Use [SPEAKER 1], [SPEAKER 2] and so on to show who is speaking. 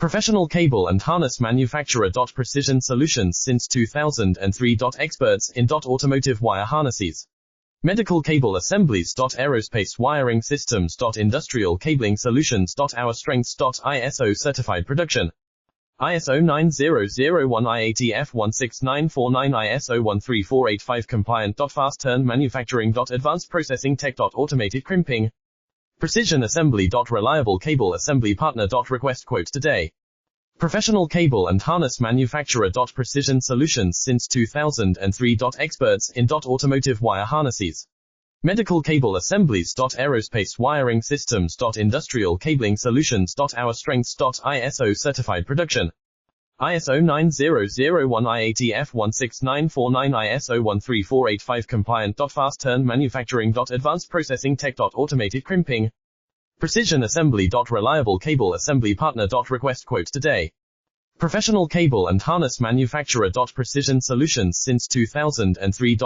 [SPEAKER 1] Professional cable and harness manufacturer. Precision solutions since 2003. Experts in automotive wire harnesses, medical cable assemblies. Aerospace wiring systems. Industrial cabling solutions. Our strengths. ISO certified production. ISO 9001 IATF 16949 ISO 13485 compliant. Fast turn manufacturing. Advanced processing tech. Automated crimping. Precision assembly. Reliable cable assembly partner. Request quote today. Professional cable and harness manufacturer. Precision solutions since 2003. Experts in automotive wire harnesses, medical cable assemblies. Aerospace wiring systems. Industrial cabling solutions. Our strengths. ISO certified production. ISO 9001 IATF 16949 ISO 13485 compliant. Fast turn manufacturing. Advanced processing tech. Automated crimping. Precision assembly. Reliable cable assembly partner. Request quote today. Professional cable and harness manufacturer. Precision solutions since 2003.